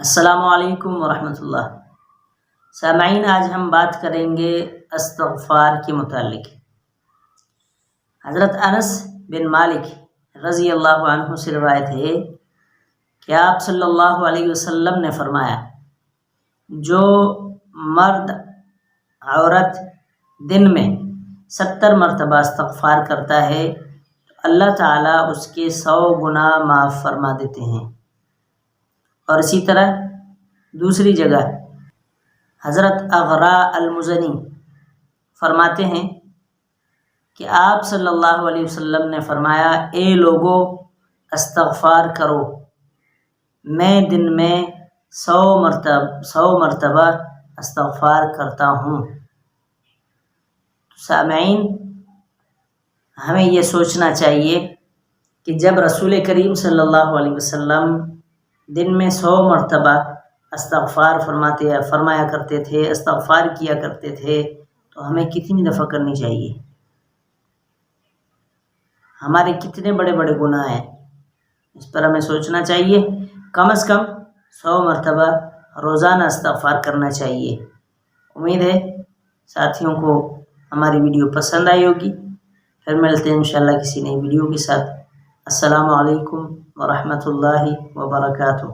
السلام علیکم ورحمۃ اللہ۔ سامعین، آج ہم بات کریں گے استغفار کے متعلق۔ حضرت انس بن مالک رضی اللہ عنہ سے روایت ہے کہ آپ صلی اللہ علیہ وسلم نے فرمایا، جو مرد عورت دن میں 70 مرتبہ استغفار کرتا ہے تو اللہ تعالیٰ اس کے 100 گناہ معاف فرما دیتے ہیں۔ اور اسی طرح دوسری جگہ حضرت اغرا المزنی فرماتے ہیں کہ آپ صلی اللہ علیہ وسلم نے فرمایا، اے لوگو استغفار کرو، میں دن میں 100 مرتبہ استغفار کرتا ہوں۔ سامعین، ہمیں یہ سوچنا چاہیے کہ جب رسول کریم صلی اللہ علیہ وسلم دن میں 100 مرتبہ استغفار فرمایا کرتے تھے، استغفار کیا کرتے تھے، تو ہمیں کتنی دفعہ کرنی چاہیے؟ ہمارے کتنے بڑے بڑے گناہ ہیں، اس پر ہمیں سوچنا چاہیے۔ کم از کم 100 مرتبہ روزانہ استغفار کرنا چاہیے۔ امید ہے ساتھیوں کو ہماری ویڈیو پسند آئی ہوگی۔ پھر ملتے ہیں انشاءاللہ کسی نئی ویڈیو کے ساتھ۔ السلام علیکم ورحمۃ اللہ وبرکاتہ۔